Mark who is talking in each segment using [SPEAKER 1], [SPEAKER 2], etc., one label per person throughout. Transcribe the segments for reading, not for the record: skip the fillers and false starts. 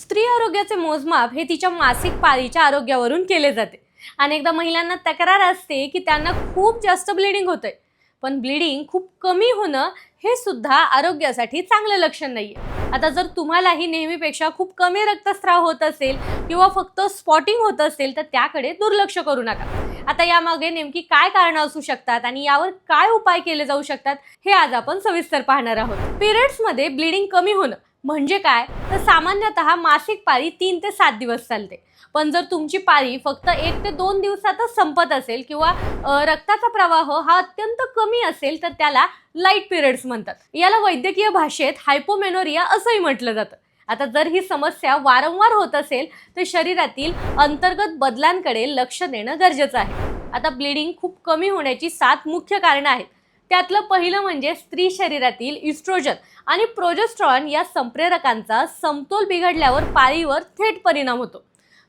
[SPEAKER 1] स्त्री आरोग्याचे मोजमाप हे तिच्या मासिक पाळीच्या आरोग्यावरून केले जाते। अनेकदा महिलांना तक्रार असते की त्यांना खूप जास्त ब्लीडिंग होतंय, पण ब्लीडिंग खूप कमी होणं हे सुद्धा आरोग्यासाठी चांगलं लक्षण नाहीये। आता जर तुम्हालाही नेहमीपेक्षा खूप कमी रक्तस्राव होत असेल किंवा फक्त स्पॉटिंग होत असेल तर त्याकडे दुर्लक्ष करू नका। आता यामागे नेमकी काय कारणं असू शकतात आणि यावर काय उपाय केले जाऊ शकतात हे आज आपण सविस्तर पाहणार आहोत। पिरियड्स मध्ये ब्लीडिंग कमी होणं म्हणजे काय, तर सामान्यतः मासिक पाळी 3 ते 7 दिवस चालते। पण जर तुमची पाळी फक्त 1 ते 2 दिवसातच संपत असेल किंवा रक्ताचा प्रवाह हा अत्यंत कमी असेल तर त्याला लाईट पिरियड्स म्हणतात। याला वैद्यकीय भाषेत हायपोमेनोरिया असंही म्हटलं जातं। आता जर ही समस्या वारंवार होत असेल तर शरीरातील अंतर्गत बदलांकडे लक्ष देणं गरजेचं आहे। आता ब्लीडिंग खूप कमी होण्याची 7 मुख्य कारणं आहेत। त्यातलं पहिलं म्हणजे स्त्री शरीरातील इस्ट्रोजन आणि प्रोजेस्टेरॉन या संप्रेरकांचा समतोल बिघडल्यावर पाळीवर थेट परिणाम होतो।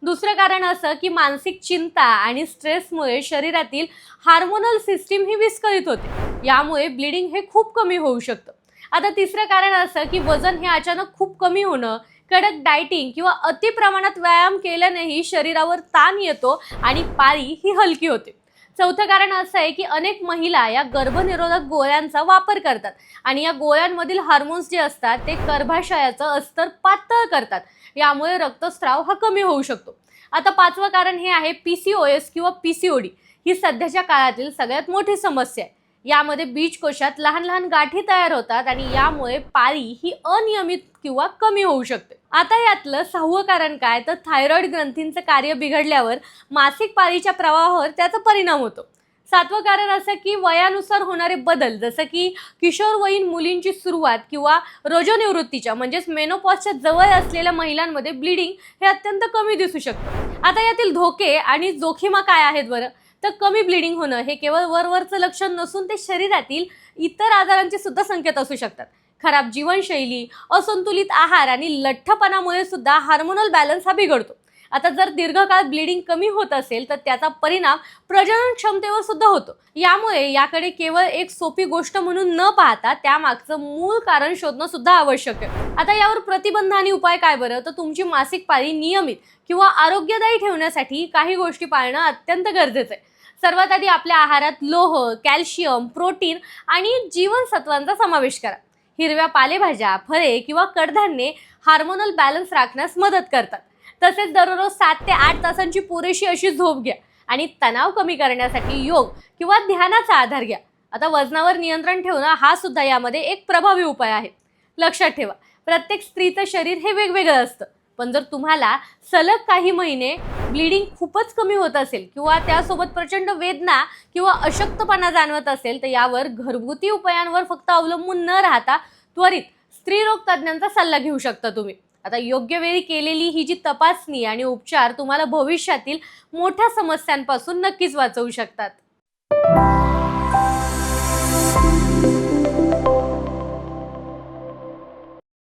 [SPEAKER 1] दुसरं कारण असं की मानसिक चिंता आणि स्ट्रेसमुळे शरीरातील हार्मोनल सिस्टीम ही विस्कळीत होते। यामुळे ब्लीडिंग हे खूप कमी होऊ शकतं। आता तिसरं कारण असं की वजन हे अचानक खूप कमी होणं, कडक डाएटिंग किंवा अति प्रमाणात व्यायाम केल्यानेही शरीरावर ताण येतो आणि पाळी ही हलकी होते। चौथं कारण असं आहे की अनेक महिला या गर्भनिरोधक गोळ्यांचा वापर करतात आणि या गोळ्यांमधील हार्मोन्स जे असतात ते गर्भाशयाचं अस्तर पातळ करतात। यामुळे रक्तस्राव हा कमी होऊ शकतो। आता पाचवं कारण हे आहे PCOS किंवा PCOD। ही सध्याच्या काळातील सगळ्यात मोठी समस्या आहे। यामध्ये बीजकोशात लहान लहान गाठी तयार होतात आणि यामुळे पाळी ही अनियमित किंवा कमी होऊ शकते। आता यातलं 6वं कारण काय, तर थायरॉइड ग्रंथींचं कार्य बिघडल्यावर मासिक पाळीच्या प्रवाहावर त्याचा परिणाम होतो। 7वं कारण असं की वयानुसार होणारे बदल, जसं की किशोरवयीन मुलींची सुरुवात किंवा रजोनिवृत्तीच्या म्हणजेच मेनोपॉजच्या जवळ असलेल्या महिलांमध्ये ब्लीडिंग हे अत्यंत कमी दिसू शकतं। आता यातील धोके आणि जोखिमा काय आहेत बरं, तर कमी ब्लीडिंग होणं हे केवळ वरवरचं लक्षण नसून ते शरीरातील इतर आजारांचे सुद्धा संकेत असू शकतात। खराब जीवनशैली, असंतुलित आहार आणि लठ्ठपणामुळे सुद्धा हार्मोनल बॅलन्स हा बिघडतो। आता जर दीर्घकाळ ब्लीडिंग कमी होत असेल तर त्याचा परिणाम प्रजनन क्षमतेवर सुद्धा होतो। यामुळे याकडे केवळ एक सोपी गोष्ट म्हणून न पाहता त्यामागचं मूळ कारण शोधणं सुद्धा आवश्यक आहे। आता यावर प्रतिबंध आणि उपाय काय बरं, तर तुमची मासिक पाळी नियमित किंवा आरोग्यदायी ठेवण्यासाठी काही गोष्टी पाळणं अत्यंत गरजेचं आहे। सर्वात आधी आपल्या आहारात लोह, कॅल्शियम, प्रोटीन आणि जीवनसत्वांचा समावेश करा। हिरव्या पालेभाज्या, फळे किंवा कडधान्ये हार्मोनल बॅलन्स राखण्यास मदत करतात। तसेच दररोज 7 ते 8 तासांची पुरेशी अशी झोप घ्या आणि तणाव कमी करण्यासाठी योग किंवा ध्यानाचा आधार घ्या। आता वजनावर नियंत्रण ठेवणं हा सुद्धा यामध्ये एक प्रभावी उपाय आहे। लक्षात ठेवा, प्रत्येक स्त्रीचं शरीर हे वेगवेगळं असतं, पण जर तुम्हाला सलग काही महिने ब्लीडिंग खूपच कमी होत असेल किंवा त्यासोबत प्रचंड वेदना किंवा अशक्तपणा जाणवत असेल तर यावर घरगुती उपायांवर फक्त अवलंबून न राहता त्वरित स्त्रीरोग तज्ज्ञांचा सल्ला घेऊ शकता तुम्ही। आता योग्य वेळी केलेली ही जी तपासणी आणि उपचार तुम्हाला भविष्यातील मोठ्या समस्यांपासून नक्कीच वाचवू शकतात।